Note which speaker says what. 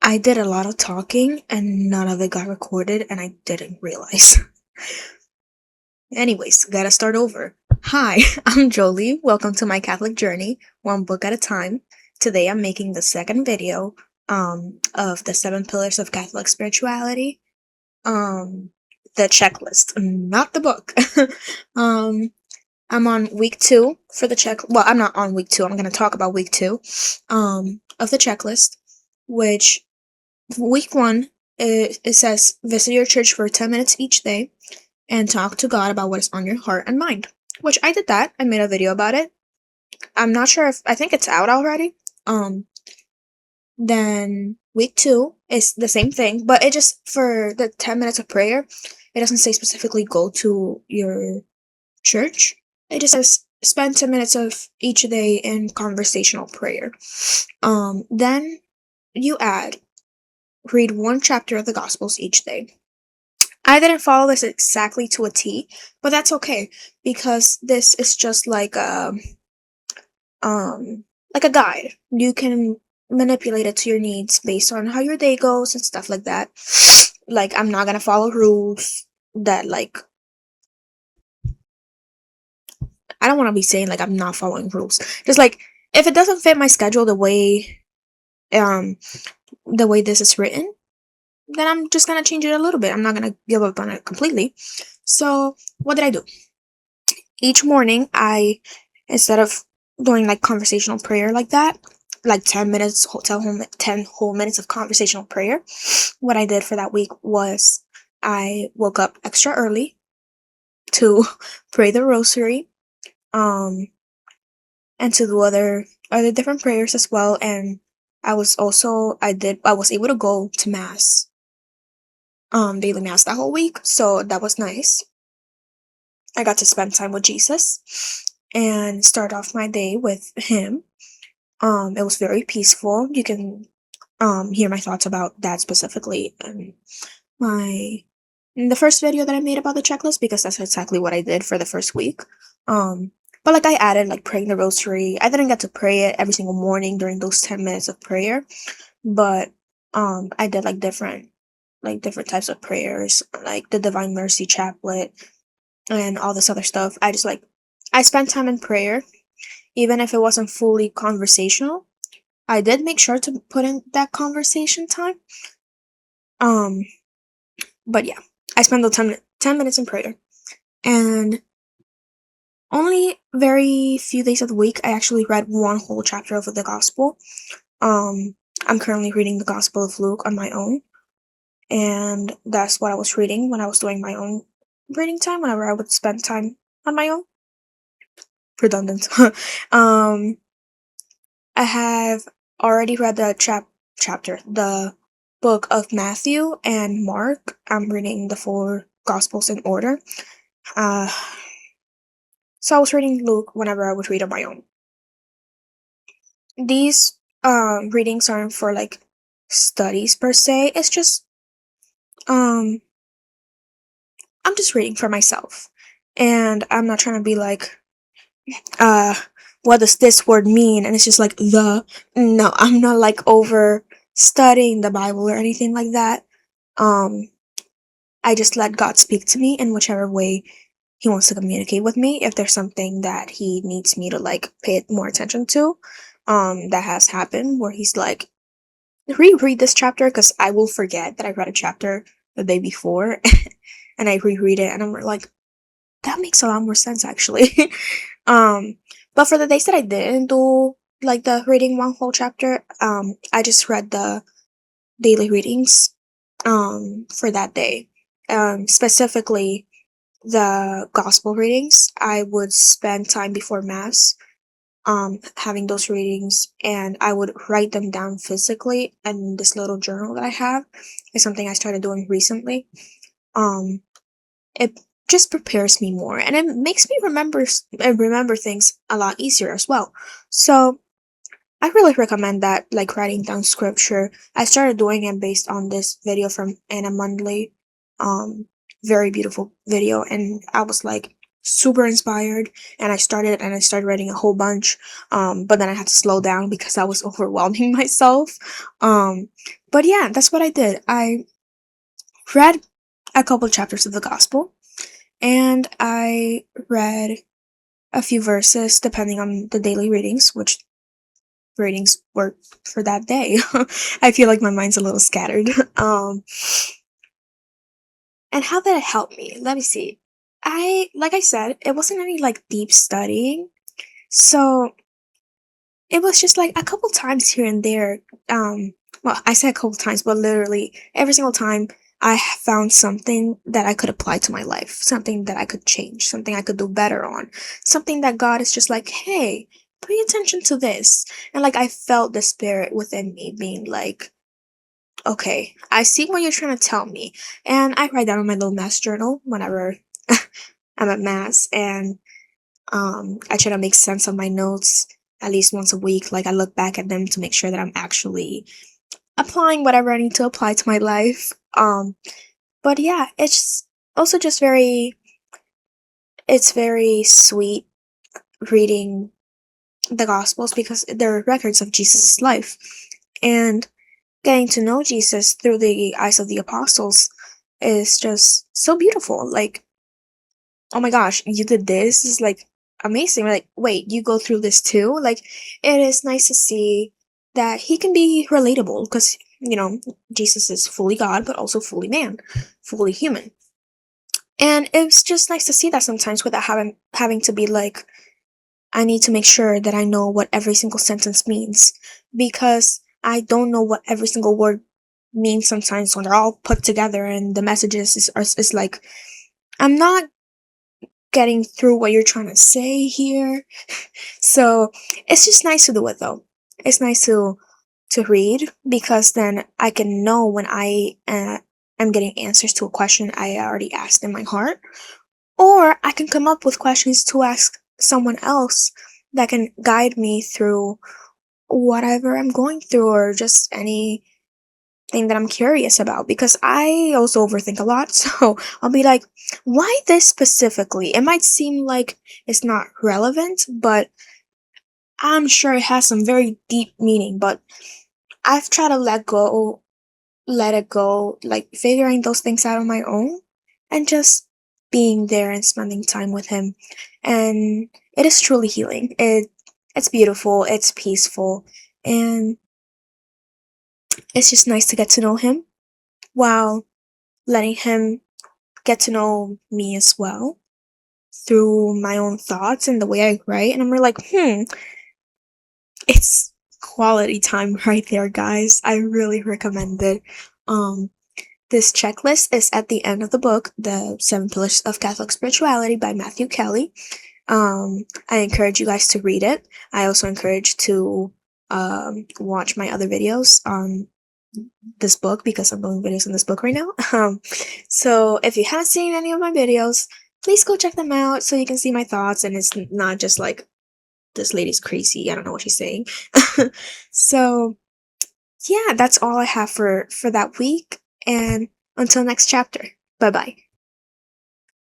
Speaker 1: I did a lot of talking and none of it got recorded and I didn't realize. Anyways, gotta start over. Hi, I'm Jolie. Welcome to my Catholic journey, one book at a time. Today I'm making the second video of the 7 pillars of Catholic spirituality. Um the checklist, not the book. um I'm on week 2 for the check. Well, I'm not on week 2. I'm going to talk about week 2 of the checklist, which week 1, it says visit your church for 10 minutes each day and talk to God about what is on your heart and mind, which I did that. I made a video about it. I'm not sure if I think it's out already. Then week 2 is the same thing, but it just for the 10 minutes of prayer, it doesn't say specifically go to your church. It just says spend 10 minutes of each day in conversational prayer. Then you add read one chapter of the Gospels each day. I didn't follow this exactly to a T, but that's okay because this is just like a guide. You can manipulate it to your needs based on how your day goes and stuff like that. Like I'm not gonna follow rules that like I don't want to be saying like I'm not following rules. Just like if it doesn't fit my schedule um the way this is written, then I'm just gonna change it a little bit. I'm not gonna give up on it completely. So what did I do? Each morning I instead of doing like conversational prayer like that, like 10 whole minutes of conversational prayer, what I did for that week was I woke up extra early to pray the rosary, um and to do other different prayers as well. And I was able to go to mass, daily mass that whole week, so that was nice. I got to spend time with Jesus and start off my day with him. It was very peaceful. You can hear my thoughts about that specifically my in the first video that I made about the checklist, because that's exactly what I did for the first week. Um, but like I added like praying the rosary. I didn't get to pray it every single morning during those 10 minutes of prayer, but I did like different types of prayers, like the Divine Mercy Chaplet and all this other stuff. I spent time in prayer, even if it wasn't fully conversational. I did make sure to put in that conversation time. Um, but yeah, I spent the 10 minutes in prayer. And only very few days of the week I actually read one whole chapter of the gospel. I'm currently reading the Gospel of Luke on my own, and that's what I was reading when I was doing my own reading time, whenever I would spend time on my own. Redundant. um, I have already read the the book of Matthew and Mark. I'm reading the 4 Gospels in order. Uh, so I was reading Luke whenever I would read on my own. These readings aren't for like studies per se. It's just um I'm just reading for myself. And I'm not trying to be like uh what does this word mean? And it's just like the no, I'm not like over studying the Bible or anything like that. Um I just let God speak to me in whichever way he wants to communicate with me. If there's something that he needs me to like pay more attention to, that has happened where he's like, reread this chapter, because I will forget that I read a chapter the day before and I reread it and I'm like, that makes a lot more sense actually. um, but for the days that I didn't do like the reading one whole chapter, I just read the daily readings for that day. Specifically the gospel readings. I would spend time before mass having those readings, and I would write them down physically in this little journal that I have. It's something I started doing recently. Um it just prepares me more and it makes me remember things a lot easier as well. So I really recommend that, like writing down scripture. I started doing it based on this video from Anna Mundley. Um, very beautiful video, and I was like, super inspired, and I started writing a whole bunch. But then I had to slow down because I was overwhelming myself. Um, but yeah, that's what I did. I read a couple chapters of the gospel, and I read a few verses depending on the daily readings, which readings were for that day. I feel like my mind's a little scattered. And how did it help me? Let me see. Like I said, it wasn't any like deep studying. So it was just like a couple times here and there. Well, I said a couple times, but literally every single time found something that I could apply to my life, something that I could change, something I could do better on, something that God is just like, hey, pay attention to this. And like I felt the spirit within me being like, okay, I see what you're trying to tell me. And I write down in my little mass journal whenever I'm at mass, and I try to make sense of my notes at least once a week. Like I look back at them to make sure that I'm actually applying whatever I need to apply to my life. But yeah, it's also just it's very sweet reading the Gospels because they're records of Jesus' life. And getting to know Jesus through the eyes of the apostles is just so beautiful. Like, oh my gosh, you did this is like amazing. Like, wait, you go through this too? Like, it is nice to see that he can be relatable because, Jesus is fully God, but also fully man, fully human. And it's just nice to see that sometimes without having to be like, I need to make sure that I know what every single sentence means because I don't know what every single word means sometimes when they're all put together and the messages is like, I'm not getting through what you're trying to say here. So it's just nice to do it though. It's nice to read because then I can know when I am getting answers to a question I already asked in my heart, or I can come up with questions to ask someone else that can guide me through whatever I'm going through or just anything that I'm curious about because I also overthink a lot. So I'll be like, why this specifically? It might seem like it's not relevant, but I'm sure it has some very deep meaning. But I've tried to let it go, like figuring those things out on my own and just being there and spending time with him. And it is truly healing. It's beautiful, it's peaceful, and it's just nice to get to know him while letting him get to know me as well through my own thoughts and the way I write. And I'm really like, it's quality time right there, guys. I really recommend it. Um, This checklist is at the end of the book, The Seven Pillars of Catholic Spirituality by Matthew Kelly. I encourage you guys to read it. I also encourage to watch my other videos on this book because I'm doing videos on this book right now. So if you haven't seen any of my videos, please go check them out so you can see my thoughts and it's not just like this lady's crazy. I don't know what she's saying. So yeah, that's all I have for that week. And until next chapter. Bye bye.